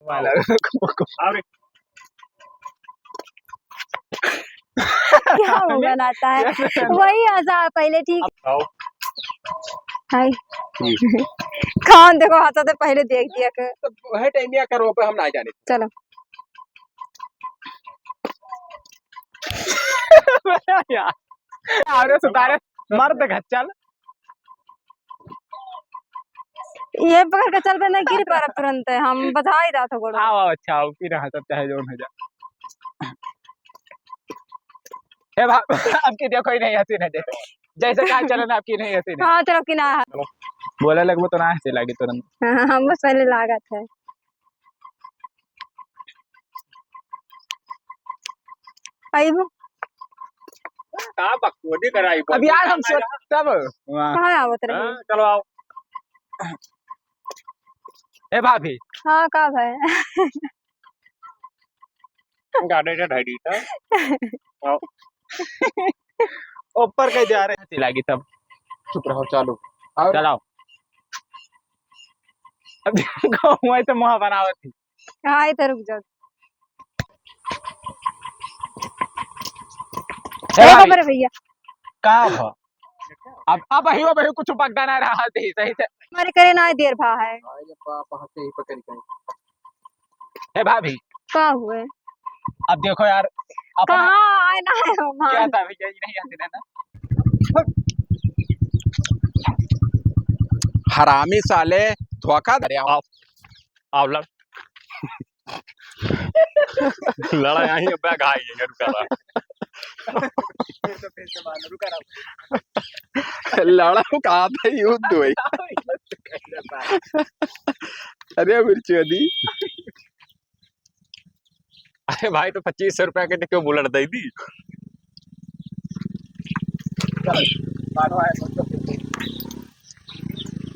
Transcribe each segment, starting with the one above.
अरे क्या होगा नाता है वही हंसा पहले ठीक आओ हाय कौन देखो हंसा तो पहले देख दिया कर तो है टाइम या करो पे हम ना जाने चलो यार अरे सुतारे मर्द चल ये पकड़ के चल पे नहीं गिर पा तुरंत हम बता ही रहा था गोड़ो आओ अच्छा आओ फिर हंसत चाहे जो हो जा ए भाग आपकी देखो ही नहीं हंसी नहीं देखो जैसे कहा चले ना आपकी नहीं हंसी नहीं हाँ चलो कि ना बोले लगभग तो ना हंसी लगी तुरंत हम बस पहले लागत है आई वो का बकवादी कराई अब यार हम तब कहाँ आवत रही चलो आओ ए भाभी हाँ का भाई गाड़ी का ढाई था आओ ऊपर कहीं जा रहे हैं लगी तब चुप रहो चलो चलाओ अब मैं तो मुँह बनावत थी हाँ इधर रुक जाओ मेरे भैया का हो अब वही कुछ पकड़ा ना रहा थी सही से हमारे करे ना देर भा है ही पकड़ के ए भाभी का हुए अब देखो यार कहाँ आए ना है क्या था भैया जी नहीं आते ना हरामी साले धोखा दे आओ लड़ लड़ा यहीं पे घाई है रुका लड़ा कहा था युद्ध हुई अरे मिर्ची दी अरे भाई तो 2500 रुपया के क्यों बुलेट दे दी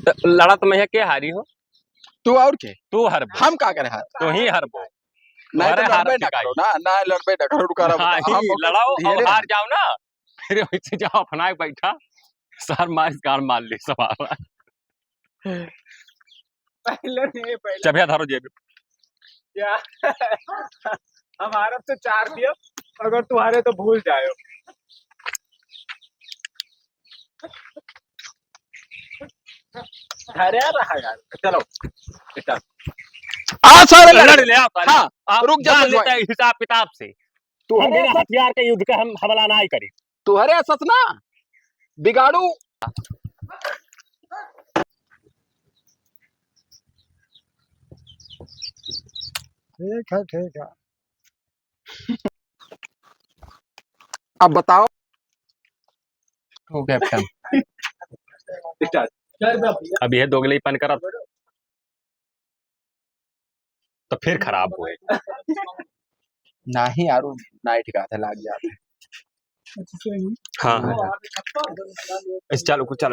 तो लड़ा तो मैं क्या हारी हो तू और के तू हर हम का करे हार तू ही हर बो नहीं तो लड़बे ना करो ना लड़बे ना करो रुका हम लड़ाओ और हार जाओ ना फिर वैसे जाओ अपना बैठा सर मार गान मार ली सवाल पहले नहीं पहले चबिया धरो जेब क्या हमारा तो 4 दियो अगर तुम्हारे तो भूल जाओ अरे रहा यार चलो सारे लड़ ले हाँ रुक जा हिसाब किताब से तू हम हथियार के युद्ध का हम हमला ना ही करी तू हरे सतना बिगाड़ू ठीक है अब बताओ कैप्टन अब यह दोगलीपन करा तो फिर खराब हुए नहीं यार नाइट का था लाग जाते हाँ इस चालू कुछ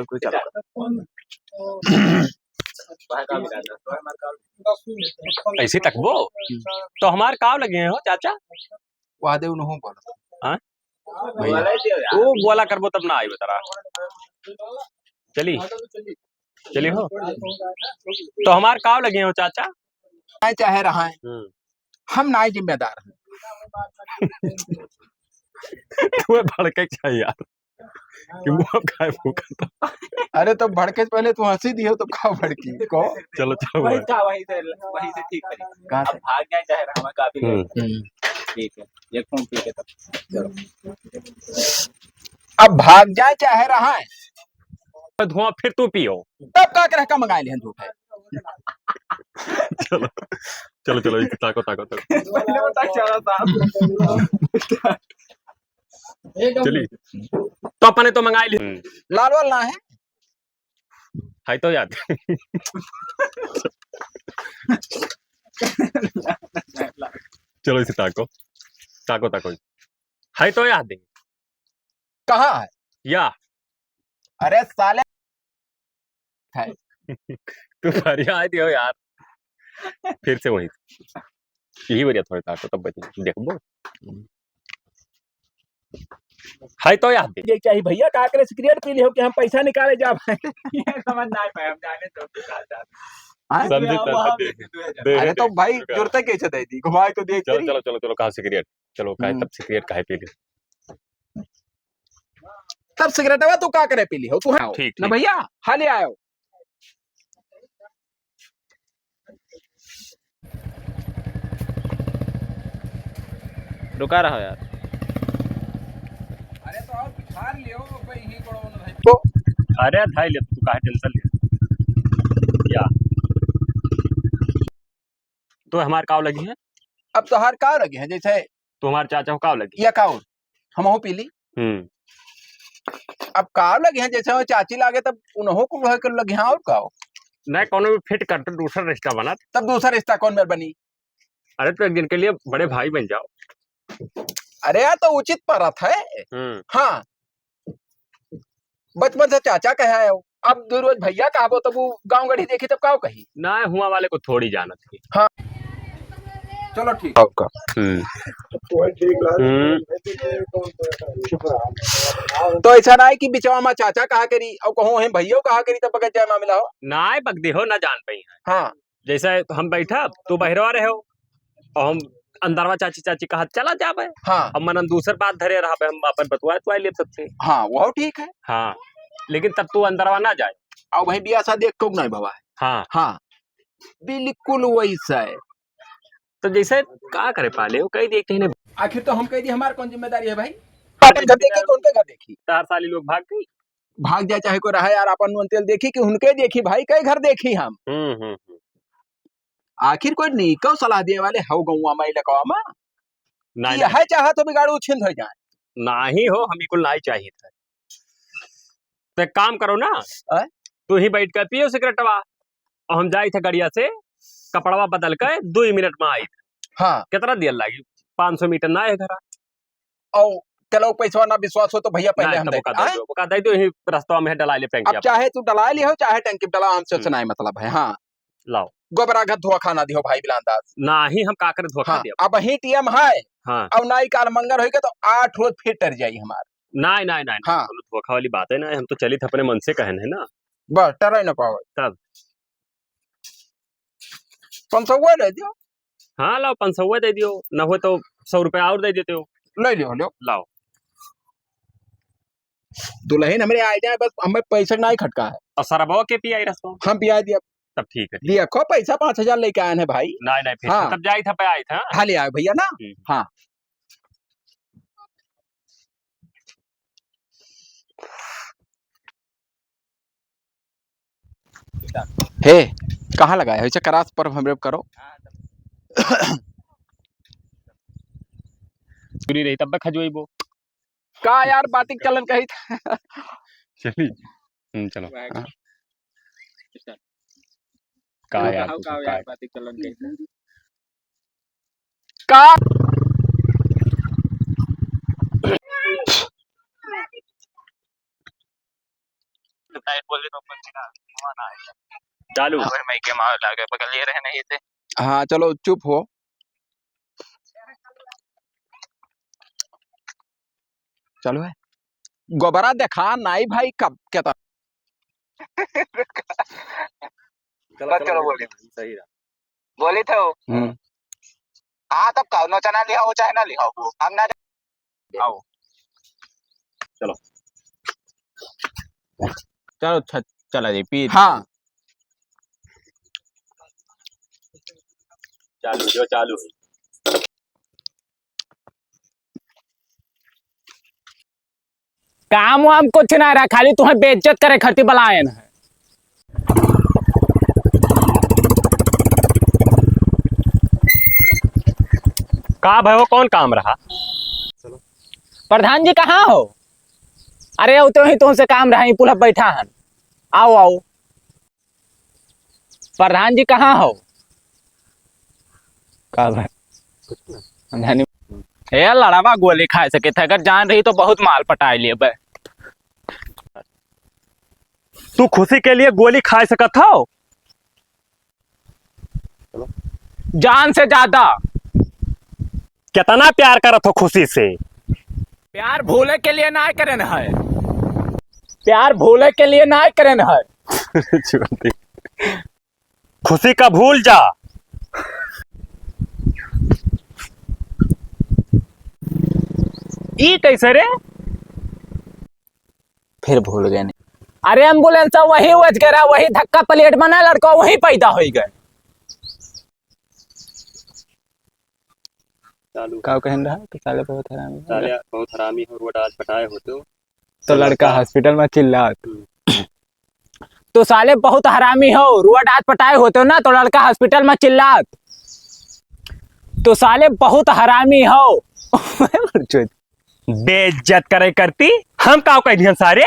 ऐसे तक वो तो हमारे काव लगे हो चाचा वादे उन्होंने बोला वो बोला करबो तब ना आई बता चली हो तो हमारे काव लगे हो चाचा चाहे रहा है हम ना जिम्मेदार हैं तुम्हें भड़के चाहिए यार कि मुंह खाए फूका अरे तो भड़के पहले तू हंसी दी हो तो का भड़की को चलो वही से ठीक है कहां से भाग गए चाहे हमें काफी ठीक है ये फोन ठीक है तब अब भाग जाए चाहे रहा है धुआं फिर तू पियो तब का कर मंगा ले धूप है चलो ताको पहले बता चला साहब चली तो अपने तो मंगा ली लाल वाल ना है तो याद चलो इसे ताको है तो याद कहाँ है या अरे साले है तू फरियाद हो यार फिर से वही यही वजह थोड़ी ताको तब बचे देखो है तो याद ये चाहिए भैया का करे सिगरेट पी ले हो कि हम पैसा निकाले जा ये समझ ना पाए हम जाने तो हाँ? समझे दे अरे तो भाई जरूरत कैसे दे दी घुमाए तो देख चलो तेरी। चलो चलो चलो कहा सिगरेट चलो काहे तब सिगरेट काहे पी ली तब सिगरेट है तू का करे पी ली हो तू है ठीक ना ठीक भैया हाले आयो। रुका रहा यार। अरे तो आप बिठार लियो भाई ही कोड़ो न भाई को अरे धाई ले तू काहे टेंशन ले या तो हमार काव लगी है अब तो हर का लगे हैं जैसे तो हमार चाचा को काव लगी या काउ हम हो पी ली। अब का लगे हैं जैसे वो चाची लागे तब उन्हों को वह कर लगे हाँ और का नहीं कोनो भी फिट करते दूसरा रिश्ता बना तब दूसरा रिश्ता कौन मेर बनी। अरे तो एक दिन के लिए बड़े भाई बन जाओ अरे यार तो उचित परत है। हाँ बचपन से चाचा कहे आए हो अब दो रोज भैया कहो तब वो गांव गढ़ी देखी तब का कही ना हुआ वाले को थोड़ी जानत थी हाँ चलो ठीक है आपका तो ऐसा ना है कि बिचवा में चाचा कहा करी और कहो है भैया कहा करी तब बगैर जय मिला हो। ना बगदी हो ना जान पाई है हाँ जैसे हम बैठा तू बहरवा रहे हो और हम अंदरवा चाची चाची कहा चला जाबे हाँ अब मनन दूसर बात धरे रहा हम अपन बतवाए तो लिए सबसे हाँ वो ठीक है। हाँ लेकिन तब तू अंदरवा ना जाए और भाई बिया सा देख को नहीं बाबा हाँ हाँ बिल्कुल वैसा है। तो जैसे का करे पाले वो कही देखते हैं आखिर तो हम कह दी हमारी कौन जिम्मेदारी है भाई पाटन घर देखी कौन के घर देखी 4 साली लोग भाग गई भाग जाए चाहे कोई रहा यार अपन नून तेल देखी कि उनके देखी भाई कई घर देखी हम। आखिर कोई नीको सलाह दिए वाले हो गौवा में इलाका में नहीं है चाहा तो बिगाड़ू छिंद हो जाए नहीं हो हम बिल्कुल नहीं चाहिए था तो एक काम करो ना तू ही बैठ कर पियो सिगरेटवा और हम जाए थे गड़िया से कपड़वा बदल कर 2 मिनट में आई हाँ कितना देर लगी 500 मीटर ना है घर और चलो पैसा ना विश्वास हो तो भैया पहले हम बका दे दो यही रास्ता में डला ले टैंकी अब चाहे तू डला लियो चाहे टैंकी डला हमसे सुनाए मतलब है। हाँ लाओ गोबरा घर धुआ खाना दियो भाई बिलांदाज ना ही हम का कर धोखा हाँ, दिया अब ही टीएम है हाँ अब नाई काल मंगर होगा तो 8 रोज फिर टर जाई हमार नहीं नहीं नहीं हाँ धोखा वाली बात है ना हम तो चली थे अपने मन से कहन है ना बस टरे ना पावे तब 500 दे दियो। हाँ लाओ 500 दे दियो न हो तो 100 रुपया और दे देते हो ले लियो लो लाओ दुल्हन हमरे आ जाए बस हमें पैसा नहीं खटका है और सरबो के पी आई रास्ता हम पिया दिया तब ठीक है दिया खो पैसा 5000 लेके आए हैं भाई। नहीं नहीं फिर हाँ। तब जाई था पे आई था हाँ ले आए भैया ना। हाँ हे कहाँ लगाया है करास पर हमरे करो पूरी रही तब खजोई वो का यार बातिक चलन कही था चली चलो का यार बातिक चलन कही का चालू मैं के मार लागे पकड़ ले रहे नहीं थे। हाँ चलो चुप हो चलो है गोबरा देखा नहीं भाई कब क्या था चलो बोली सही रहा बोली थे हाँ तब कौनो चना लिया हो चाहे ना लिया हो हम ना आओ चलो चलो चला जी पी हाँ चालू जो चालू है काम वाम कुछ ना रहा खाली तुम्हें बेइज्जत करे खर्ची बलायन है। का भाई वो कौन काम रहा प्रधान जी कहाँ हो अरे वो तो ही तुमसे काम रहा पुल बैठा है आओ आओ प्रधान जी कहाँ हो का भाई ए लड़ावा गोली खा सके थे अगर जान रही तो बहुत माल पटा लिए बे तू खुशी के लिए गोली खा सकत हो जान से ज्यादा कितना प्यार करत हो खुशी से प्यार भूले के लिए ना करन है प्यार भूले के लिए ना करन है खुशी का भूल जा। ई कैसे रे? फिर भूल गए नहीं। अरे एम्बुलेंस वही उज गया, वही धक्का प्लेट बना, लड़का वही पैदा हो गए। का कहन रहा तो साले बहुत हरामी, साले बहुत हरामी हो, रोड आज पटाए होते तो लड़का हॉस्पिटल में चिल्ला। तो साले बहुत हरामी हो, रुआ हाथ पटाए होते हो ना, तो लड़का हॉस्पिटल में चिल्लात। तो साले बहुत हरामी हो। बेइज्जत करे करती हम का कह दिहन सारे।